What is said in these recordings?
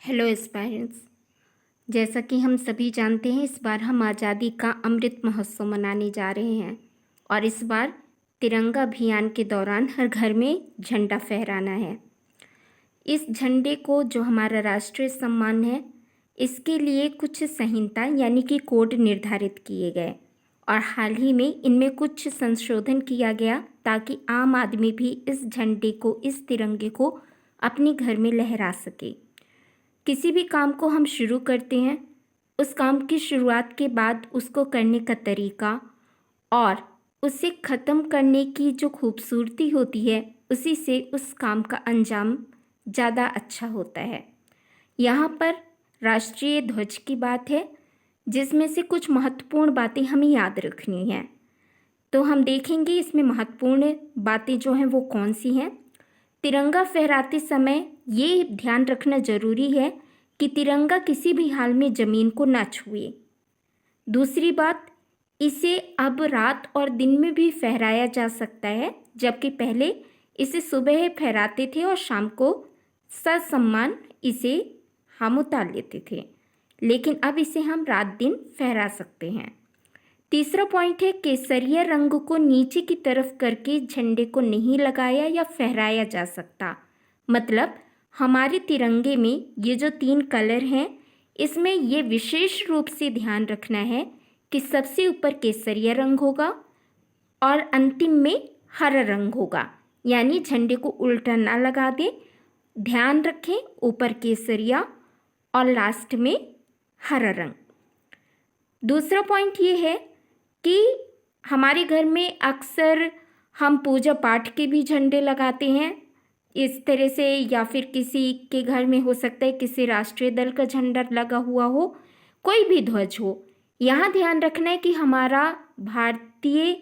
Hello aspirants. जैसा कि हम सभी जानते हैं, इस बार हम आज़ादी का अमृत महोत्सव मनाने जा रहे हैं और इस बार तिरंगा अभियान के दौरान हर घर में झंडा फहराना है। इस झंडे को, जो हमारा राष्ट्रीय सम्मान है, इसके लिए कुछ संहिता यानी कि कोड निर्धारित किए गए और हाल ही में इनमें कुछ संशोधन किया गया ताकि आम आदमी भी इस झंडे को, इस तिरंगे को अपने घर में लहरा सके। किसी भी काम को हम शुरू करते हैं, उस काम की शुरुआत के बाद उसको करने का तरीका और उसे ख़त्म करने की जो खूबसूरती होती है, उसी से उस काम का अंजाम ज़्यादा अच्छा होता है। यहाँ पर राष्ट्रीय ध्वज की बात है, जिसमें से कुछ महत्वपूर्ण बातें हमें याद रखनी हैं। तो हम देखेंगे इसमें महत्वपूर्ण बातें जो हैं वो कौन सी हैं। तिरंगा फहराते समय ये ध्यान रखना जरूरी है कि तिरंगा किसी भी हाल में ज़मीन को ना छुए। दूसरी बात, इसे अब रात और दिन में भी फहराया जा सकता है, जबकि पहले इसे सुबह फहराते थे और शाम को ससम्मान इसे हम उतार लेते थे, लेकिन अब इसे हम रात दिन फहरा सकते हैं। तीसरा पॉइंट है, केसरिया रंग को नीचे की तरफ करके झंडे को नहीं लगाया या फहराया जा सकता। मतलब हमारे तिरंगे में ये जो 3 कलर हैं, इसमें ये विशेष रूप से ध्यान रखना है कि सबसे ऊपर केसरिया रंग होगा और अंतिम में हरा रंग होगा, यानी झंडे को उल्टा ना लगा दें। ध्यान रखें, ऊपर केसरिया और लास्ट में हरा रंग। दूसरा पॉइंट ये है कि हमारे घर में अक्सर हम पूजा पाठ के भी झंडे लगाते हैं इस तरह से, या फिर किसी के घर में हो सकता है किसी राष्ट्रीय दल का झंडा लगा हुआ हो, कोई भी ध्वज हो। यहाँ ध्यान रखना है कि हमारा भारतीय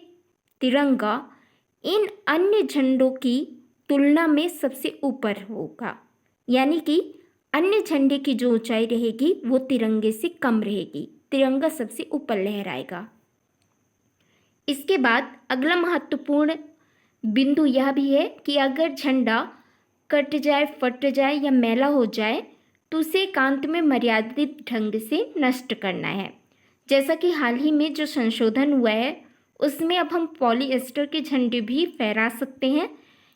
तिरंगा इन अन्य झंडों की तुलना में सबसे ऊपर होगा, यानी कि अन्य झंडे की जो ऊंचाई रहेगी वो तिरंगे से कम रहेगी। तिरंगा सबसे ऊपर लहराएगा। इसके बाद अगला महत्वपूर्ण बिंदु यह भी है कि अगर झंडा कट जाए, फट जाए या मैला हो जाए तो उसे एकांत में मर्यादित ढंग से नष्ट करना है। जैसा कि हाल ही में जो संशोधन हुआ है, उसमें अब हम पॉलीएस्टर के झंडे भी फहरा सकते हैं,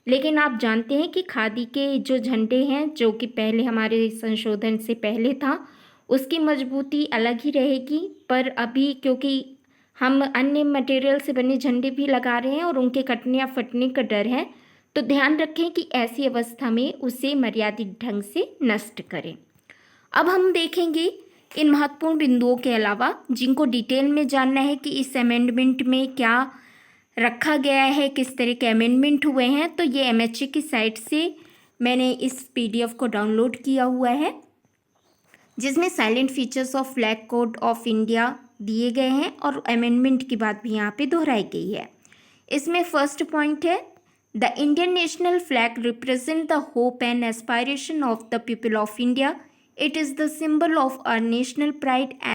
लेकिन आप जानते हैं कि खादी के जो झंडे हैं, जो कि पहले हमारे संशोधन से पहले था, उसकी मजबूती अलग ही रहेगी। पर अभी क्योंकि हम अन्य मटेरियल से बने झंडे भी लगा रहे हैं और उनके कटने या फटने का डर है, तो ध्यान रखें कि ऐसी अवस्था में उसे मर्यादित ढंग से नष्ट करें। अब हम देखेंगे इन महत्वपूर्ण बिंदुओं के अलावा, जिनको डिटेल में जानना है कि इस अमेंडमेंट में क्या रखा गया है, किस तरह के अमेंडमेंट हुए हैं, तो ये MHA की साइट से मैंने इस PDF को डाउनलोड किया हुआ है, जिसमें salient features of flag code of India दिए गए हैं और अमेंडमेंट की बात भी यहाँ पे दोहराई गई है। इसमें फर्स्ट पॉइंट है, the Indian national flag represent the hope and aspiration of the people of India. It is the symbol of our national pride